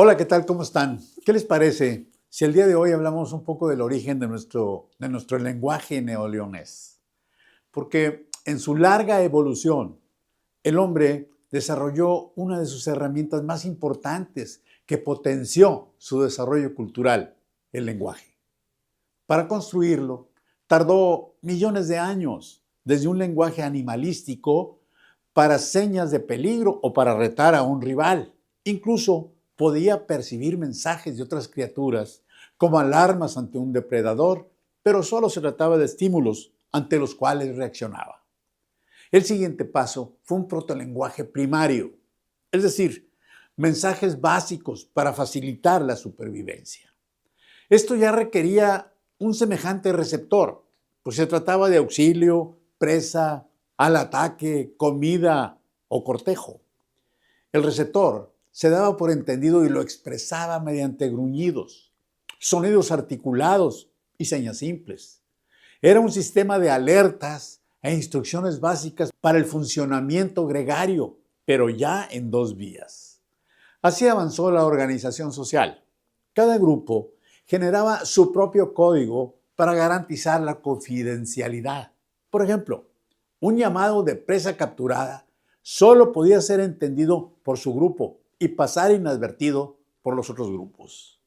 Hola, ¿qué tal? ¿Cómo están? ¿Qué les parece si el día de hoy hablamos un poco del origen de nuestro lenguaje neoleonés? Porque en su larga evolución, el hombre desarrolló una de sus herramientas más importantes que potenció su desarrollo cultural, el lenguaje. Para construirlo, tardó millones de años, desde un lenguaje animalístico para señas de peligro o para retar a un rival. Incluso podía percibir mensajes de otras criaturas como alarmas ante un depredador, pero solo se trataba de estímulos ante los cuales reaccionaba. El siguiente paso fue un protolenguaje primario, es decir, mensajes básicos para facilitar la supervivencia. Esto ya requería un semejante receptor, pues se trataba de auxilio, presa, al ataque, comida o cortejo. El receptor se daba por entendido y lo expresaba mediante gruñidos, sonidos articulados y señas simples. Era un sistema de alertas e instrucciones básicas para el funcionamiento gregario, pero ya en dos vías. Así avanzó la organización social. Cada grupo generaba su propio código para garantizar la confidencialidad. Por ejemplo, un llamado de presa capturada solo podía ser entendido por su grupo y pasar inadvertido por los otros grupos.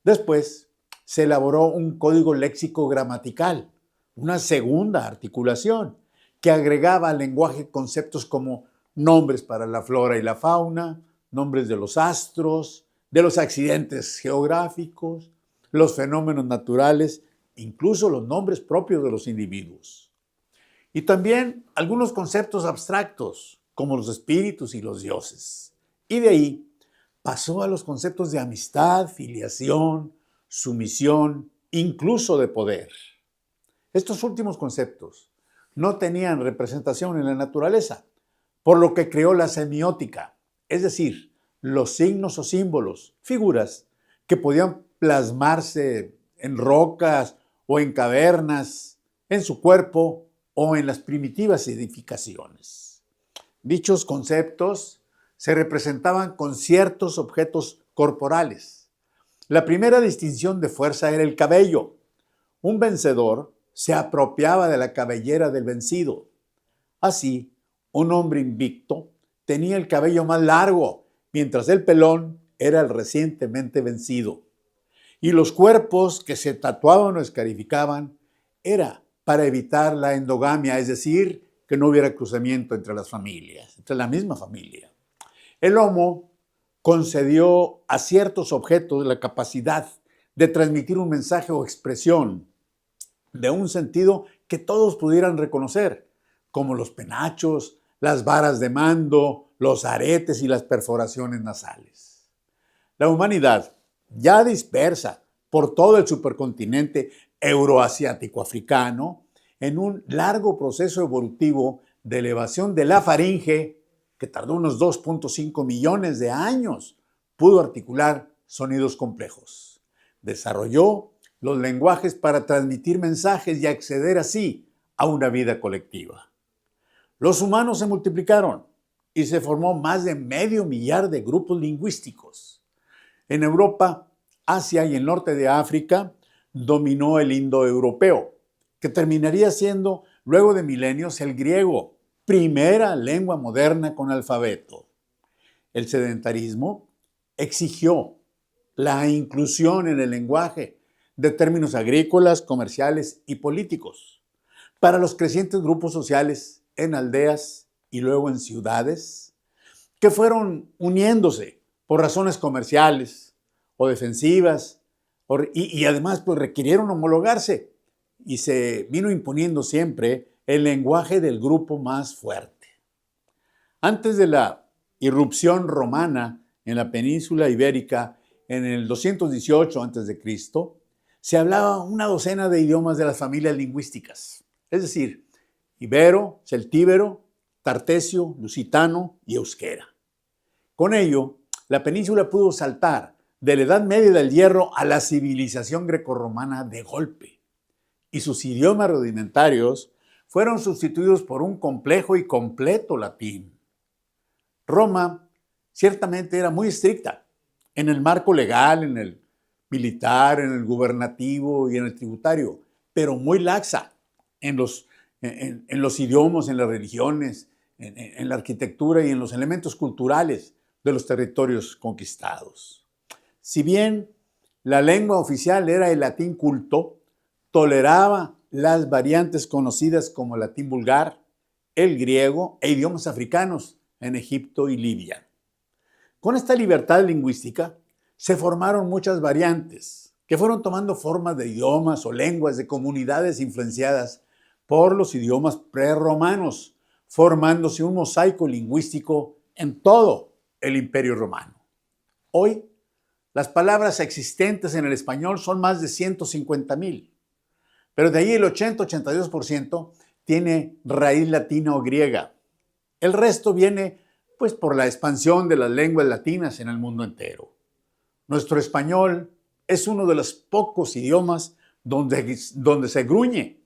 Después se elaboró un código léxico gramatical, una segunda articulación, que agregaba al lenguaje conceptos como nombres para la flora y la fauna, nombres de los astros, de los accidentes geográficos, los fenómenos naturales, incluso los nombres propios de los individuos. Y también algunos conceptos abstractos, como los espíritus y los dioses. Y de ahí pasó a los conceptos de amistad, filiación, sumisión, incluso de poder. Estos últimos conceptos no tenían representación en la naturaleza, por lo que creó la semiótica, es decir, los signos o símbolos, figuras que podían plasmarse en rocas o en cavernas, en su cuerpo o en las primitivas edificaciones. Dichos conceptos se representaban con ciertos objetos corporales. La primera distinción de fuerza era el cabello. Un vencedor se apropiaba de la cabellera del vencido. Así, un hombre invicto tenía el cabello más largo, mientras el pelón era el recientemente vencido. Y los cuerpos que se tatuaban o escarificaban era para evitar la endogamia, es decir, que no hubiera cruzamiento entre las familias, entre la misma familia. El Homo concedió a ciertos objetos la capacidad de transmitir un mensaje o expresión de un sentido que todos pudieran reconocer, como los penachos, las varas de mando, los aretes y las perforaciones nasales. La humanidad, ya dispersa por todo el supercontinente euroasiático-africano, en un largo proceso evolutivo de elevación de la faringe, que tardó unos 2.5 millones de años, pudo articular sonidos complejos. Desarrolló los lenguajes para transmitir mensajes y acceder así a una vida colectiva. Los humanos se multiplicaron y se formó más de 500.000 de grupos lingüísticos. En Europa, Asia y el norte de África dominó el indoeuropeo, que terminaría siendo, luego de milenios, el griego, primera lengua moderna con alfabeto. El sedentarismo exigió la inclusión en el lenguaje de términos agrícolas, comerciales y políticos para los crecientes grupos sociales en aldeas y luego en ciudades, que fueron uniéndose por razones comerciales o defensivas y además pues requirieron homologarse y se vino imponiendo siempre el lenguaje del grupo más fuerte. Antes de la irrupción romana en la península ibérica en el 218 a.C., se hablaba una docena de idiomas de las familias lingüísticas, es decir, ibero, celtíbero, tartesio, lusitano y euskera. Con ello, la península pudo saltar de la Edad Media del Hierro a la civilización grecorromana de golpe, y sus idiomas rudimentarios fueron sustituidos por un complejo y completo latín. Roma ciertamente era muy estricta en el marco legal, en el militar, en el gubernativo y en el tributario, pero muy laxa en los idiomas, en las religiones, en la arquitectura y en los elementos culturales de los territorios conquistados. Si bien la lengua oficial era el latín culto, toleraba las variantes conocidas como latín vulgar, el griego e idiomas africanos en Egipto y Libia. Con esta libertad lingüística se formaron muchas variantes que fueron tomando formas de idiomas o lenguas de comunidades influenciadas por los idiomas prerromanos, formándose un mosaico lingüístico en todo el Imperio Romano. Hoy, las palabras existentes en el español son más de 150,000, pero de ahí el 80-82% tiene raíz latina o griega. El resto viene pues por la expansión de las lenguas latinas en el mundo entero. Nuestro español es uno de los pocos idiomas donde se gruñe.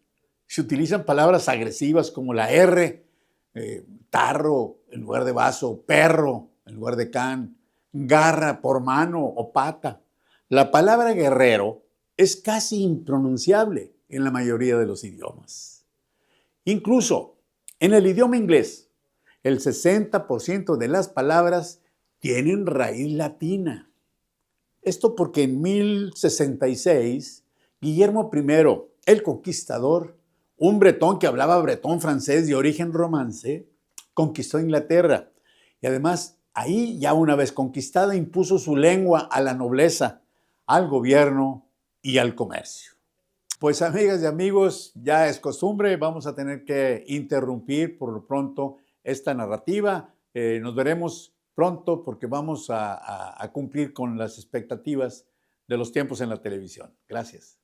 Se utilizan palabras agresivas como la R, tarro en lugar de vaso, perro en lugar de can, garra por mano o pata. La palabra guerrero es casi impronunciable en la mayoría de los idiomas. Incluso en el idioma inglés, el 60% de las palabras tienen raíz latina. Esto porque en 1066, Guillermo I, el Conquistador, un bretón que hablaba bretón francés de origen romance, conquistó Inglaterra. Y además, ahí ya una vez conquistada, impuso su lengua a la nobleza, al gobierno y al comercio. Pues amigas y amigos, ya es costumbre, vamos a tener que interrumpir por lo pronto esta narrativa. Nos veremos pronto porque vamos a cumplir con las expectativas de los tiempos en la televisión. Gracias.